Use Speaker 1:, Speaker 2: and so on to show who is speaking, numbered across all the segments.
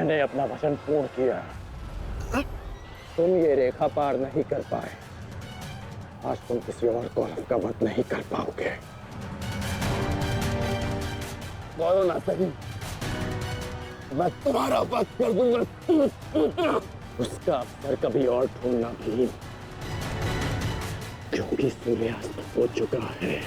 Speaker 1: मैंने अपना वचन पूर्ण किया। तुम ये रेखा पार नहीं कर पाए, आज तुम किसी और को का वध नहीं कर पाओगे। बोलो ना सही, मैं तुम्हारा वध कर दूंगा। उसका अवसर कभी और ढूंढना भी, क्योंकि सूर्यास्त हो चुका है।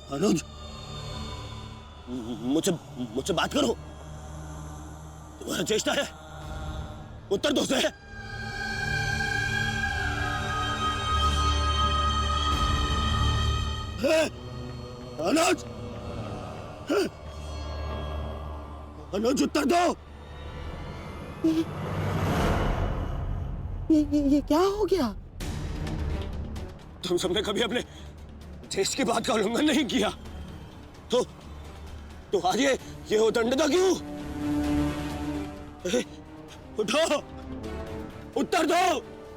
Speaker 2: अनुज, मुझसे बात करो। तुम्हारा चेष्टा है, उत्तर दो से। अनुज, अनुज उत्तर दो।
Speaker 3: ये क्या हो गया?
Speaker 2: तुम सबने कभी अपने देश की बात का उल्लंघन नहीं किया, तो आज ये उदंडता क्यों? उठो, उत्तर दो।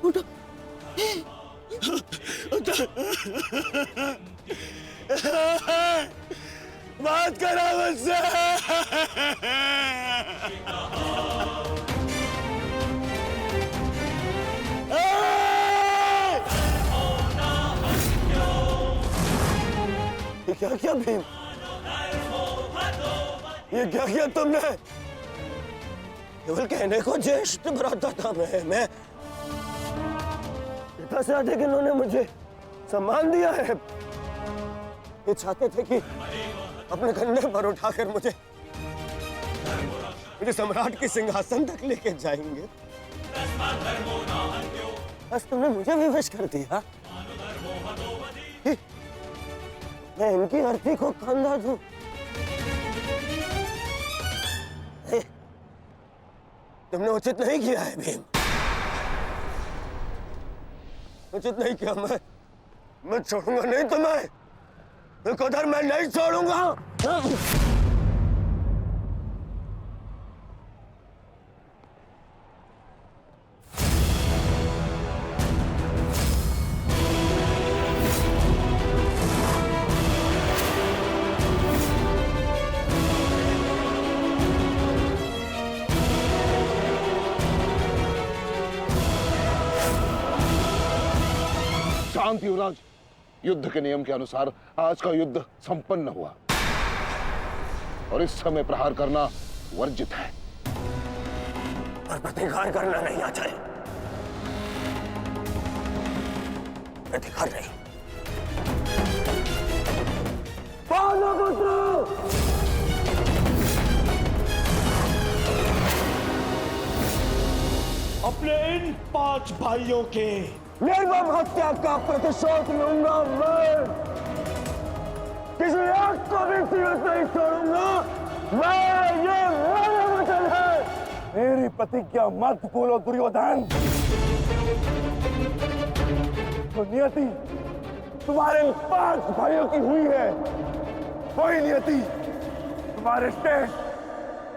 Speaker 3: उठो।
Speaker 2: उत्तर। बात करो मुझसे। क्या क्या भीम, ये क्या किया तुमने? केवल कहने को ज्येष्ठ भ्राता था मैं पिता से अधिक इन्होंने मुझे सम्मान दिया है। ये चाहते थे कि अपने कंधे पर उठाकर मुझे सम्राट के सिंहासन तक लेके जाएंगे। बस तुमने मुझे विवश कर दिया। मैं इनकी अर्थी को कंधा दूं। तुमने उचित नहीं किया है भीम, उचित नहीं किया। मैं छोड़ूंगा नहीं तुम्हें, उधर मैं नहीं छोड़ूंगा।
Speaker 4: शांत युवराज, युद्ध के नियम के अनुसार आज का युद्ध संपन्न हुआ और इस समय प्रहार करना वर्जित है।
Speaker 2: पर प्रतिकार करना नहीं आचार्य, प्रतिकार नहीं। पांडवपुत्र,
Speaker 5: अपने इन 5 भाइयों के
Speaker 2: निर्मम हत्या का प्रतिशोध लूंगा मैं। किसी एक को भी जीवित नहीं छोड़ूंगा मैं, ये मेरा वचन है।
Speaker 4: मेरी प्रतिज्ञा मत भूलो दुर्योधन। तो नियति तुम्हारे 5 भाइयों की हुई है, वही नियति तुम्हारे शेष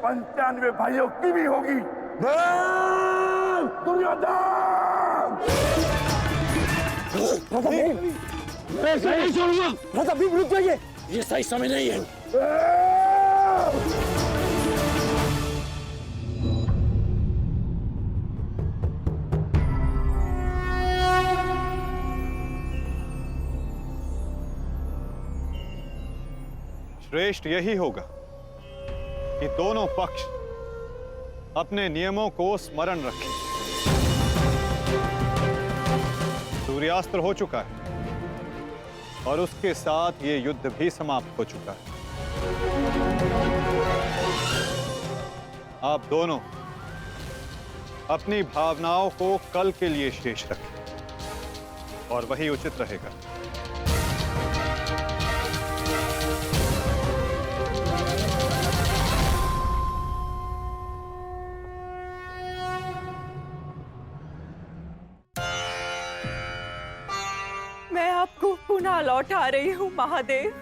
Speaker 4: 95 भाइयों की भी होगी। दुर्योधन!
Speaker 1: मैं ऐसा नहीं छोड़ूंगा।
Speaker 2: राजा भीम रुक जाइए,
Speaker 1: ये सही समय नहीं है।
Speaker 6: श्रेष्ठ यही होगा कि दोनों पक्ष अपने नियमों को स्मरण रखें। सूर्यास्त्र हो चुका है और उसके साथ ये युद्ध भी समाप्त हो चुका है। आप दोनों अपनी भावनाओं को कल के लिए शेष रखें और वही उचित रहेगा।
Speaker 7: पुनः लौटा रही हूँ महादेव।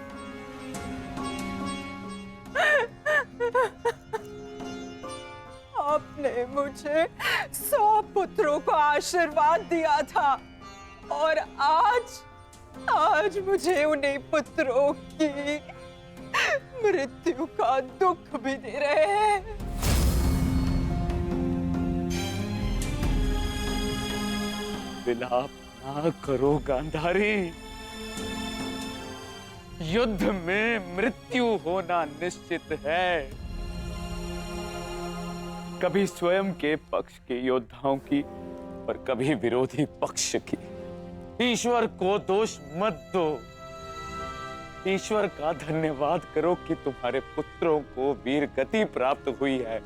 Speaker 7: आपने मुझे 100 पुत्रों को आशीर्वाद दिया था और आज मुझे उन्हीं पुत्रों की मृत्यु का दुख भी दे रहे हैं।
Speaker 5: विलाप ना करो गांधारी। युद्ध में मृत्यु होना निश्चित है। कभी स्वयं के पक्ष के योद्धाओं की और कभी विरोधी पक्ष की। ईश्वर को दोष मत दो। ईश्वर का धन्यवाद करो कि तुम्हारे पुत्रों को वीर गति प्राप्त हुई है।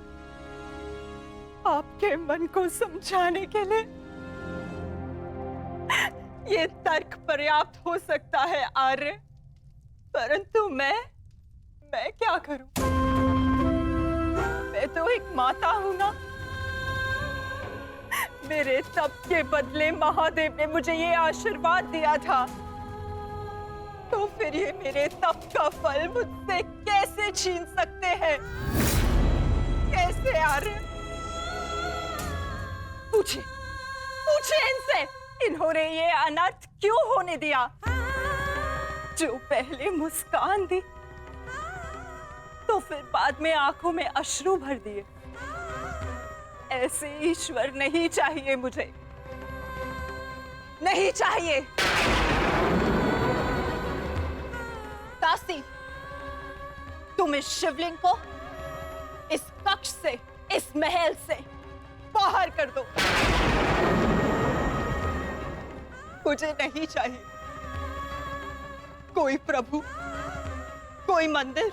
Speaker 7: आपके मन को समझाने के लिए ये तर्क पर्याप्त हो सकता है आर्य, परंतु मैं क्या करूं? मैं तो एक माता हूं ना। मेरे तप के बदले महादेव ने मुझे ये आशीर्वाद दिया था, तो फिर ये मेरे तप का फल मुझसे कैसे छीन सकते हैं? कैसे आर्य? पूछिए इनसे, इन्होंने ये अनर्थ क्यों होने दिया? जो पहले मुस्कान दी तो फिर बाद में आंखों में अश्रु भर दिए। ऐसे ईश्वर नहीं चाहिए मुझे, नहीं चाहिए। दासी, तुम इस शिवलिंग को इस कक्ष से, इस महल से बाहर कर दो। मुझे नहीं चाहिए कोई प्रभु, कोई मंदिर,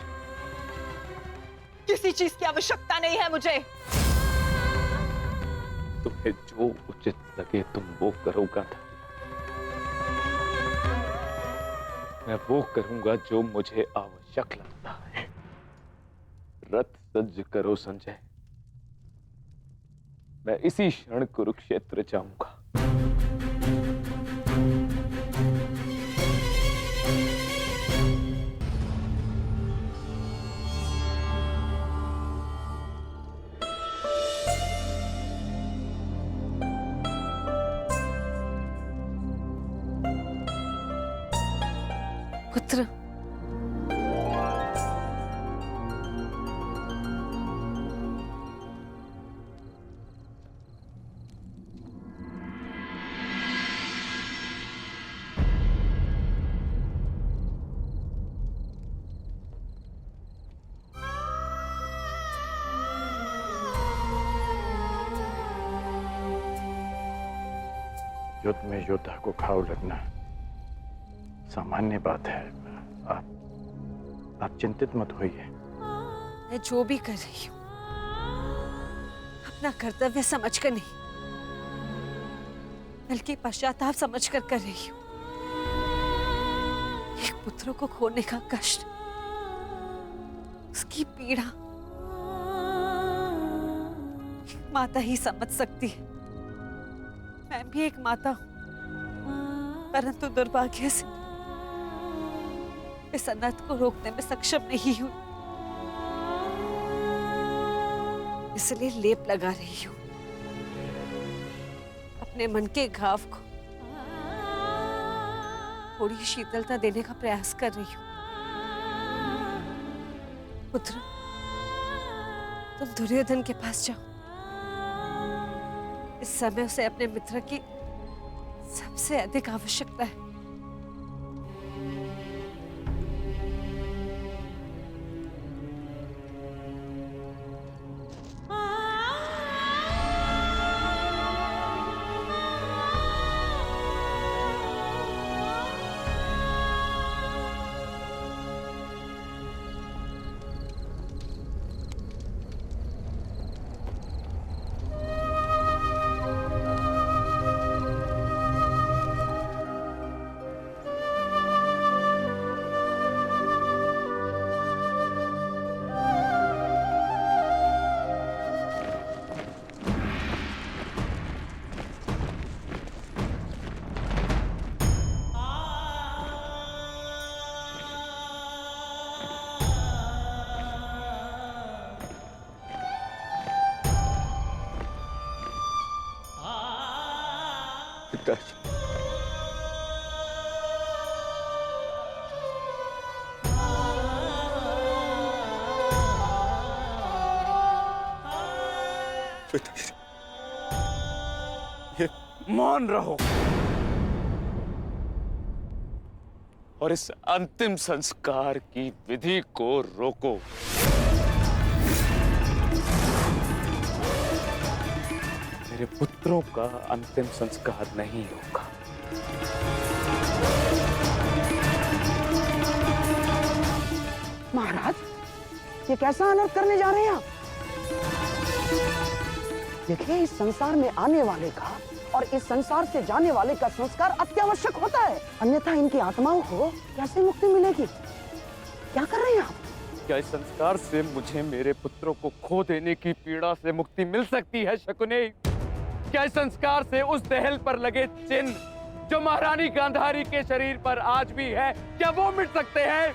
Speaker 7: किसी चीज की आवश्यकता नहीं है मुझे।
Speaker 5: तुम्हें जो उचित लगे तुम वो करो गांधारी। मैं वो करूंगा जो मुझे आवश्यक लगता है। रथ सज्ज करो संजय। मैं इसी क्षण कुरुक्षेत्र जाऊंगा।
Speaker 3: पुत्र,
Speaker 1: युद्ध में योद्धा को घाव लगना सामान्य बात है। आप चिंतित मत होइए।
Speaker 3: मैं जो भी कर रही हूँ अपना कर्तव्य समझकर नहीं, बल्कि पश्चाताप समझकर कर रही हूँ। एक पुत्र को खोने का कष्ट, उसकी पीड़ा एक माता ही समझ सकती है। मैं भी एक माता हूं, परंतु दुर्भाग्य से इस अनर्थ को रोकने में सक्षम नहीं हूं। इसलिए लेप लगा रही हूं, अपने मन के घाव को थोड़ी शीतलता देने का प्रयास कर रही हूं। पुत्र, तुम दुर्योधन के पास जाओ। इस समय उसे अपने मित्र की सबसे अधिक आवश्यकता है।
Speaker 5: पिताजी। पिताजी, ये मौन रहो और इस अंतिम संस्कार की विधि को रोको। मेरे पुत्रों का अंतिम संस्कार नहीं होगा।
Speaker 8: महाराज, ये कैसा अनर्थ करने जा रहे हैं आप? देखिए, इस संसार में आने वाले का और इस संसार से जाने वाले का संस्कार अत्यावश्यक होता है, अन्यथा इनकी आत्माओं को कैसे मुक्ति मिलेगी? क्या कर रहे हैं आप?
Speaker 5: क्या इस संस्कार से मुझे मेरे पुत्रों को खो देने की पीड़ा से मुक्ति मिल सकती है शकुनी? क्या इस संस्कार से उस दहल पर लगे चिन्ह जो महारानी गांधारी के शरीर पर आज भी है, क्या वो मिट सकते हैं?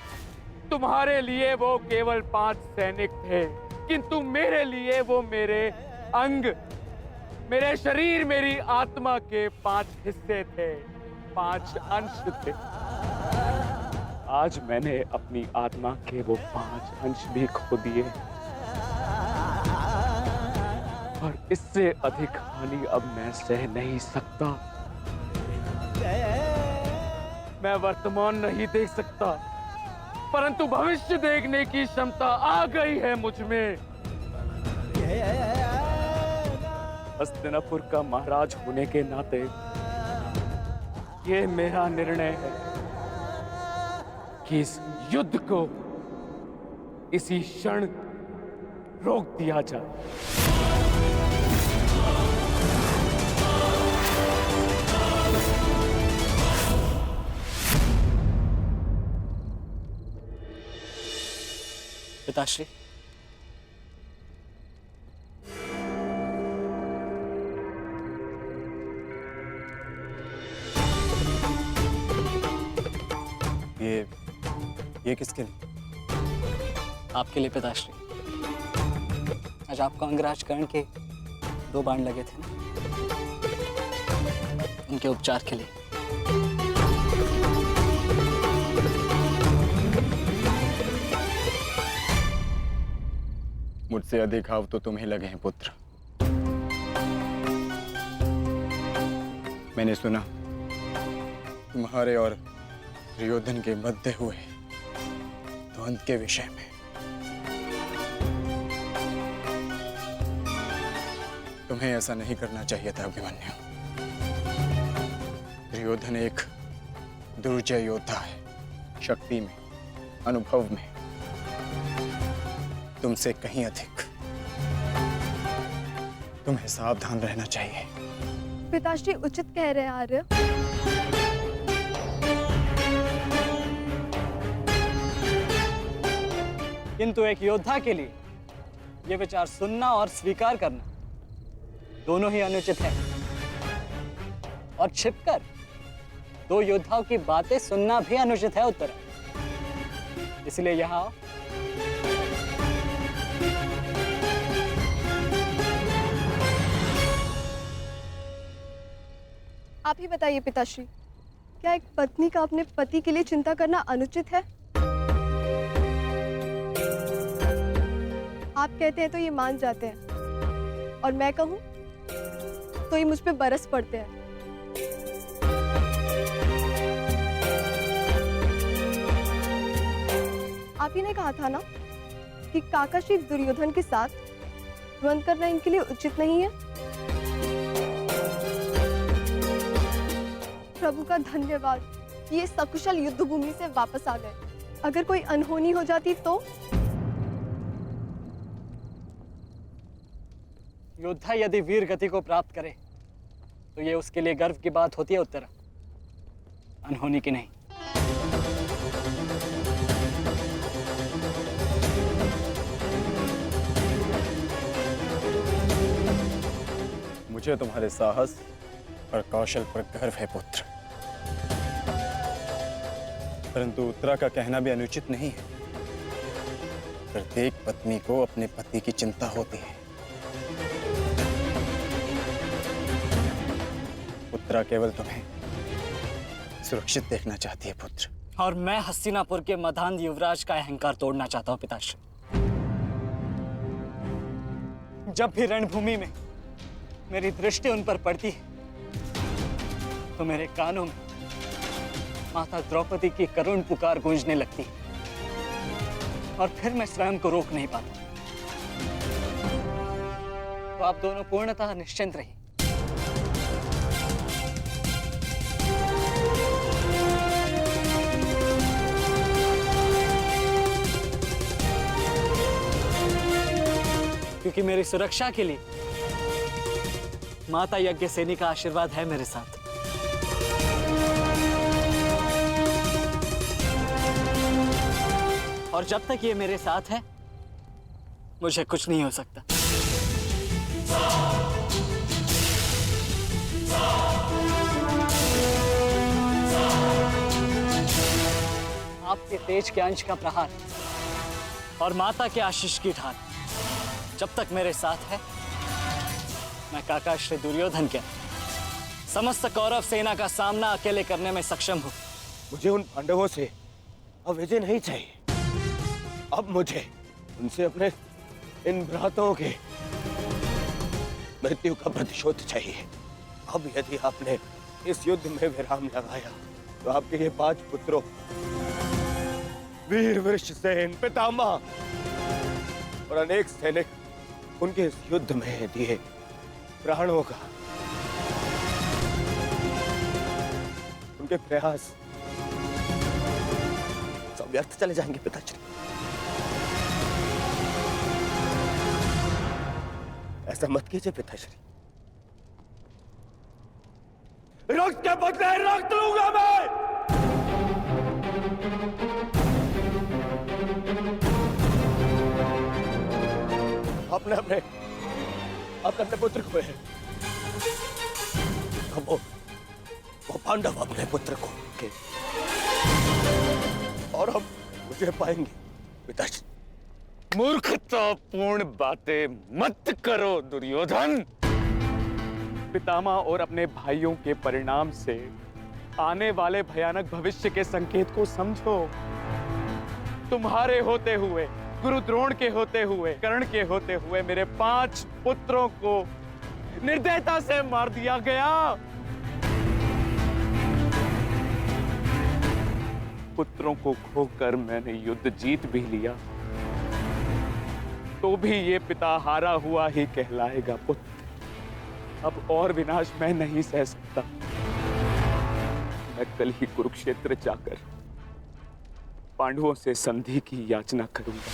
Speaker 5: तुम्हारे लिए वो केवल 5 सैनिक थे, किंतु मेरे लिए वो मेरे अंग, मेरे शरीर, मेरी आत्मा के 5 हिस्से थे, 5 अंश थे। आज मैंने अपनी आत्मा के वो 5 अंश भी खो दिए और इससे अधिक हानि अब मैं सह नहीं सकता। मैं वर्तमान नहीं देख सकता, परंतु भविष्य देखने की क्षमता आ गई है मुझ में। हस्तिनापुर का महाराज होने के नाते ये मेरा निर्णय है कि इस युद्ध को इसी क्षण रोक दिया जाए।
Speaker 9: पिताश्री,
Speaker 6: ये किसके लिए?
Speaker 9: आपके लिए पिताश्री। आज आपको अंगराज कर्ण के 2 बाण लगे थे ना, उनके उपचार के लिए।
Speaker 6: मुझसे अधिक घाव तो तुम्हें लगे हैं पुत्र। मैंने सुना तुम्हारे और दुर्योधन के मध्य हुए द्वंद्व के विषय में। तुम्हें ऐसा नहीं करना चाहिए था अभिमन्यु। दुर्योधन एक दुर्जय योद्धा है, शक्ति में, अनुभव में तुमसे कहीं अधिक। तुम्हें सावधान रहना चाहिए।
Speaker 10: पिताश्री उचित कह रहे हैं आर्य।
Speaker 9: किंतु एक योद्धा के लिए ये विचार सुनना और स्वीकार करना दोनों ही अनुचित है, और छिपकर 2 योद्धाओं की बातें सुनना भी अनुचित है उत्तरा। इसलिए यहाँ आओ।
Speaker 10: आप ही बताइए पिताश्री, क्या एक पत्नी का अपने पति के लिए चिंता करना अनुचित है? आप कहते हैं तो ये मान जाते हैं, और मैं कहूं तो ये मुझ पे बरस पड़ते हैं। आप ही ने कहा था ना कि काका श्री दुर्योधन के साथ द्वंद्व करना इनके लिए उचित नहीं है। प्रभु का धन्यवाद, ये सकुशल युद्ध भूमि से वापस आ गए। अगर कोई अनहोनी हो जाती तो?
Speaker 9: योद्धा यदि वीर गति को प्राप्त करे तो ये उसके लिए गर्व की बात होती है उत्तरा, अनहोनी की नहीं।
Speaker 6: मुझे तुम्हारे साहस और कौशल पर गर्व है पुत्र, परंतु उत्तरा का कहना भी अनुचित नहीं है। प्रत्येक पत्नी को अपने पति की चिंता होती है।
Speaker 9: सुमित्रा केवल तुम्हें सुरक्षित देखना चाहती है पुत्र, और मैं हस्तिनापुर के मधान युवराज का अहंकार तोड़ना चाहता हूं पिताश्री। जब भी रणभूमि में मेरी दृष्टि उन पर पड़ती है तो मेरे कानों में माता द्रौपदी की करुण पुकार गूंजने लगती है, और फिर मैं स्वयं को रोक नहीं पाता। तो आप दोनों पूर्णतः निश्चिंत रहिए। क्योंकि मेरी सुरक्षा के लिए माता यज्ञसेनी का आशीर्वाद है मेरे साथ। और जब तक ये मेरे साथ है मुझे कुछ नहीं हो सकता। आपके तेज के अंश का प्रहार और माता के आशीष की ढाल जब तक मेरे साथ है, मैं काका श्री दुर्योधन के समस्त कौरव सेना का सामना अकेले करने में सक्षम हूं।
Speaker 2: मुझे उन पांडवों से अब विजय नहीं चाहिए। अब मुझे उनसे अपने इन भ्राताओं के मृत्यु का प्रतिशोध चाहिए। अब यदि आपने इस युद्ध में विराम लगाया तो आपके ये 5 पुत्रों वीर वृषसेन, पितामह और अनेक सैनिक उनके इस युद्ध में दिए प्राणों का, उनके प्रयास सब व्यर्थ चले जाएंगे पिताश्री। ऐसा मत कीजिए पिताश्री। रक्त के बदले रक्त लूंगा मैं। अपने अपने अपने पुत्र को है। अब वो पांडव अपने पुत्र को के और हम मुझे पाएंगे पिताश्री।
Speaker 5: मूर्खतापूर्ण बातें मत करो दुर्योधन। पितामह और अपने भाइयों के परिणाम से आने वाले भयानक भविष्य के संकेत को समझो। तुम्हारे होते हुए, गुरु द्रोण के होते हुए, कर्ण के होते हुए मेरे 5 पुत्रों को निर्दयता से मार दिया गया। पुत्रों को खोकर मैंने युद्ध जीत भी लिया, तो भी ये पिता हारा हुआ ही कहलाएगा पुत्र। अब और विनाश मैं नहीं सह सकता। मैं कल ही कुरुक्षेत्र जाकर पांडवों से संधि की याचना करूंगा।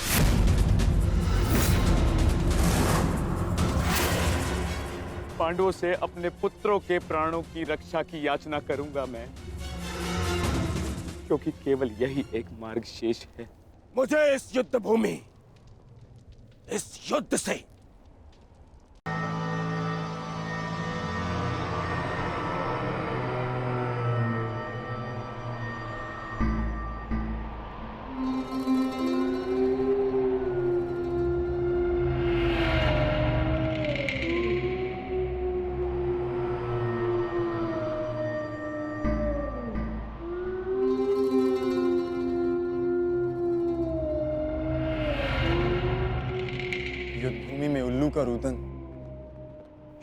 Speaker 5: पांडवों से अपने पुत्रों के प्राणों की रक्षा की याचना करूंगा मैं, क्योंकि केवल यही एक मार्ग शेष है।
Speaker 2: मुझे इस युद्ध भूमि, इस युद्ध से
Speaker 11: युद्धभूमि में उल्लू का रुदन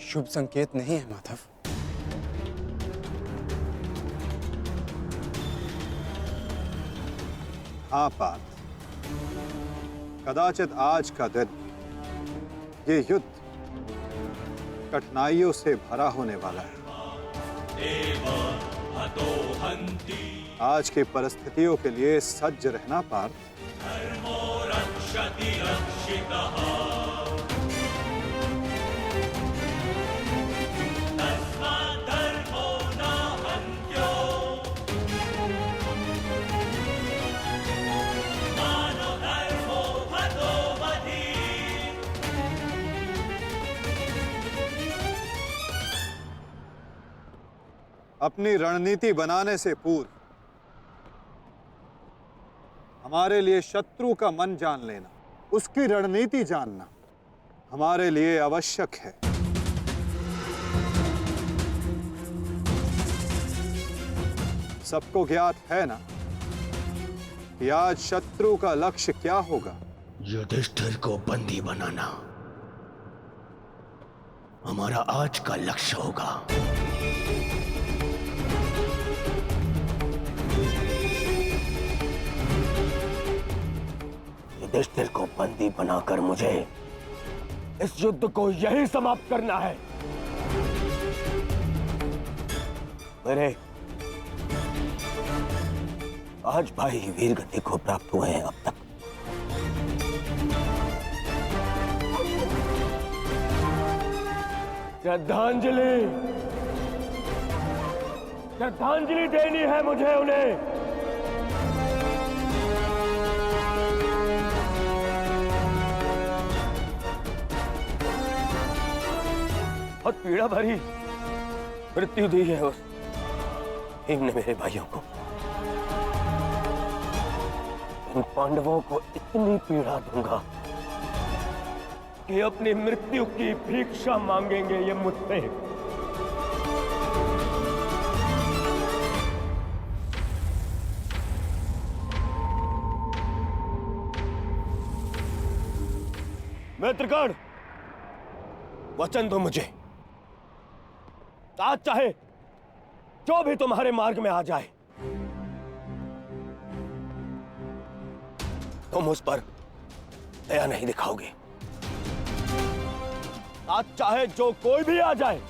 Speaker 11: शुभ संकेत नहीं है माधव।
Speaker 6: हाँ पार्थ, कदाचित आज का दिन ये युद्ध कठिनाइयों से भरा होने वाला है। आज की परिस्थितियों के लिए सज्ज रहना पार्थ। अपनी रणनीति बनाने से पूर्व हमारे लिए शत्रु का मन जान लेना, उसकी रणनीति जानना हमारे लिए आवश्यक है। सबको ज्ञात है ना कि आज शत्रु का लक्ष्य क्या होगा?
Speaker 12: युधिष्ठिर को बंदी बनाना हमारा आज का लक्ष्य होगा। युधिष्ठिर को बंदी बनाकर मुझे इस युद्ध को यही समाप्त करना है। मेरे आज भाई वीर गति को प्राप्त हुए हैं अब तक।
Speaker 2: श्रद्धांजलि, श्रद्धांजलि देनी है मुझे उन्हें। बहुत पीड़ा भरी मृत्यु दी है उस भीम ने मेरे भाइयों को। इन पांडवों को इतनी पीड़ा दूंगा कि अपनी मृत्यु की भिक्षा मांगेंगे ये मुझसे। मित्रगण, वचन दो मुझे, आज चाहे जो भी तुम्हारे मार्ग में आ जाए तुम उस पर दया नहीं दिखाओगे। आज चाहे जो कोई भी आ जाए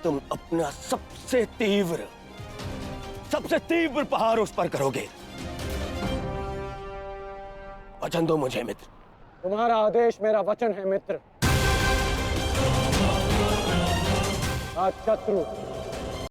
Speaker 2: तुम अपना सबसे तीव्र प्रहार उस पर करोगे। वचन दो मुझे मित्र।
Speaker 1: तुम्हारा आदेश मेरा वचन है मित्र। आज शत्रु